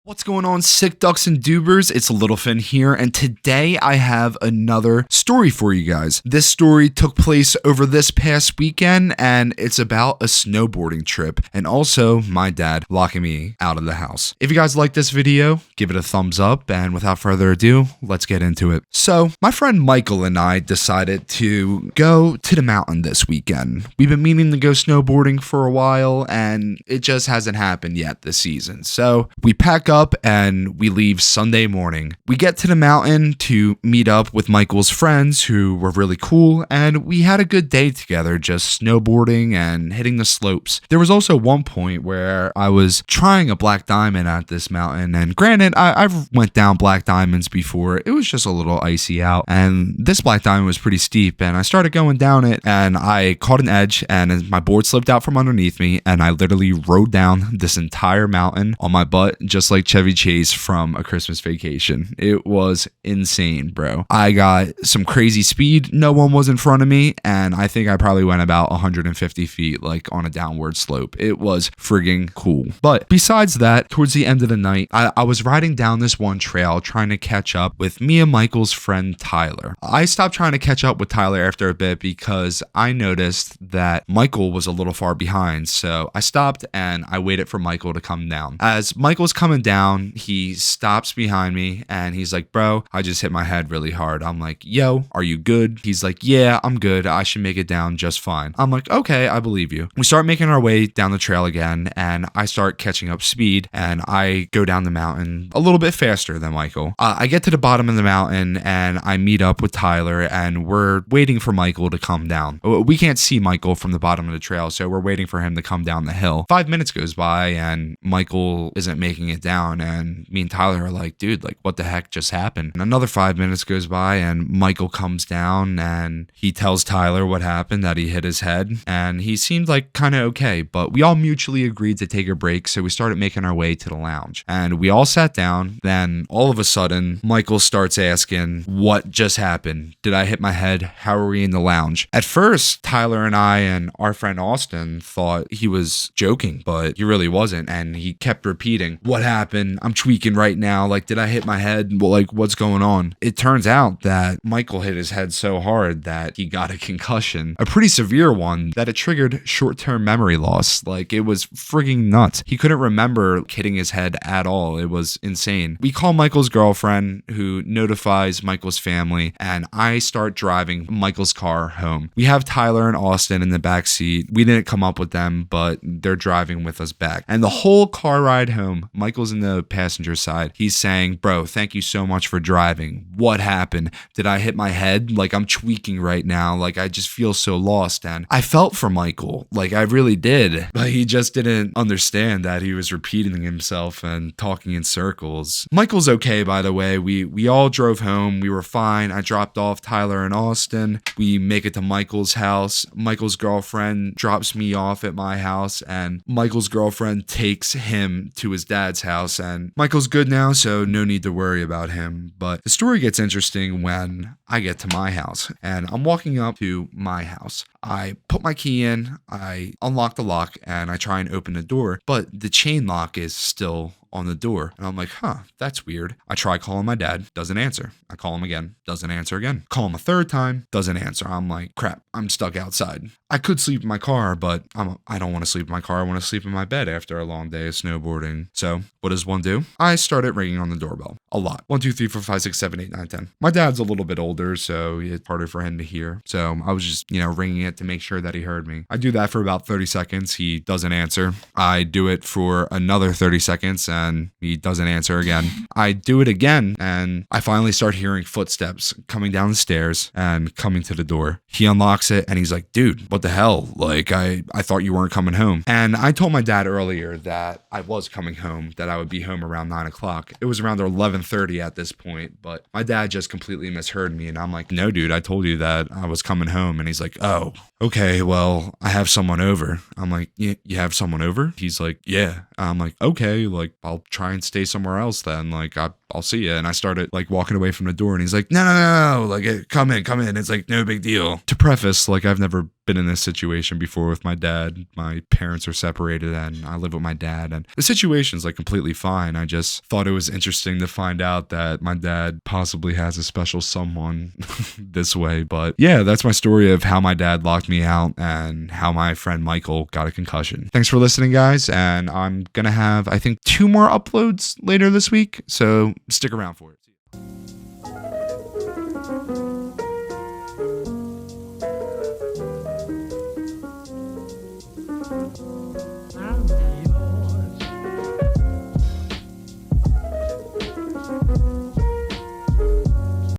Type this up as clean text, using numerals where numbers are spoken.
What's going on, sick ducks and dubers? It's LilFin here, and today I have another story for you guys. This story took place over this past weekend, and it's about a snowboarding trip, and also my dad locking me out of the house. If you guys like this video, give it a thumbs up, and without further ado, let's get into it. So, my friend Michael and I decided to go to the mountain this weekend. We've been meaning to go snowboarding for a while, and it just hasn't happened yet this season. So, we pack up and we leave Sunday morning. We get to the mountain to meet up with Michael's friends who were really cool, and we had a good day together just snowboarding and hitting the slopes. There was also one point where I was trying a black diamond at this mountain, and granted, I've went down black diamonds before. It was just a little icy out, and this black diamond was pretty steep, and I started going down it, and I caught an edge, and my board slipped out from underneath me, and I literally rode down this entire mountain on my butt, just like Chevy Chase from A Christmas Vacation. It was insane, bro. I got some crazy speed. No one was in front of me, and I think I probably went about 150 feet, like on a downward slope. It was friggin' cool. But besides that, towards the end of the night, I was riding down this one trail trying to catch up with me and Michael's friend Tyler. I stopped trying to catch up with Tyler after a bit because I noticed that Michael was a little far behind, so I stopped and I waited for Michael to come down. As Michael's coming down, he stops behind me and he's like, "Bro, I just hit my head really hard." I'm like, "Yo, are you good?" He's like, "Yeah, I'm good. I should make it down just fine." I'm like, "Okay, I believe you." We start making our way down the trail again, and I start catching up speed, and I go down the mountain a little bit faster than Michael. I get to the bottom of the mountain and I meet up with Tyler, and we're waiting for Michael to come down. We can't see Michael from the bottom of the trail, so we're waiting for him to come down the hill. 5 minutes goes by and Michael isn't making it down, and me and Tyler are like, "Dude, like, what the heck just happened?" And another 5 minutes goes by and Michael comes down and he tells Tyler what happened, that he hit his head, and he seemed like kind of okay, but we all mutually agreed to take a break, so we started making our way to the lounge, and we all sat down. Then all of a sudden, Michael starts asking, "What just happened? Did I hit my head? How are we in the lounge?" At first, Tyler and I and our friend Austin thought he was joking, but he really wasn't, and he kept repeating, "What happened? I'm tweaking right now. Like, did I hit my head? Well, like, what's going on?" It turns out that Michael hit his head so hard that he got a concussion, a pretty severe one, that it triggered short-term memory loss. Like, it was frigging nuts. He couldn't remember hitting his head at all. It was insane. We call Michael's girlfriend, who notifies Michael's family, and I start driving Michael's car home. We have Tyler and Austin in the back seat. We didn't come up with them, but they're driving with us back. And the whole car ride home, Michael's in the passenger side. He's saying, "Bro, thank you so much for driving. What happened? Did I hit my head? Like, I'm tweaking right now. Like, I just feel so lost." And I felt for Michael. Like, I really did. But he just didn't understand that he was repeating himself and talking in circles. Michael's okay, by the way. We all drove home. We were fine. I dropped off Tyler and Austin. We make it to Michael's house. Michael's girlfriend drops me off at my house, and Michael's girlfriend takes him to his dad's house, and Michael's good now, so no need to worry about him. But the story gets interesting when I get to my house, and I'm walking up to my house. I put my key in, I unlock the lock, and I try and open the door, but the chain lock is still on the door. And I'm like, that's weird. I try calling my dad, doesn't answer. I call him again, doesn't answer again. Call him a third time, doesn't answer. I'm like, crap, I'm stuck outside. I could sleep in my car, but I don't want to sleep in my car. I want to sleep in my bed after a long day of snowboarding. So what does one do? I started ringing on the doorbell a lot. 1, 2, 3, 4, 5, 6, 7, 8, 9, 10. My dad's a little bit older, so it's harder for him to hear. So I was just, ringing it to make sure that he heard me. I do that for about 30 seconds. He doesn't answer. I do it for another 30 seconds and he doesn't answer again. I do it again and I finally start hearing footsteps coming down the stairs and coming to the door. He unlocks it and he's like, "Dude, what the hell? Like, I thought you weren't coming home." And I told my dad earlier that I was coming home, that I would be home around 9 o'clock. It was around 11:30 at this point, but my dad just completely misheard me. And I'm like, "No, dude, I told you that I was coming home." And he's like, "Oh, okay, well, I have someone over." I'm like, "You have someone over?" He's like, "Yeah." I'm like, "Okay, like, I'll try and stay somewhere else then. Like, I'll I'll see you. And I started like walking away from the door, and he's like, no, like come in. It's like no big deal. To preface, like I've never been in this situation before with my dad. My parents are separated and I live with my dad, and the situation's like completely fine. I just thought it was interesting to find out that my dad possibly has a special someone this way. But yeah, that's my story of how my dad locked me out and how my friend Michael got a concussion. Thanks for listening, guys, and I'm gonna have, I think, 2 more uploads later this week, so stick around for it. I'm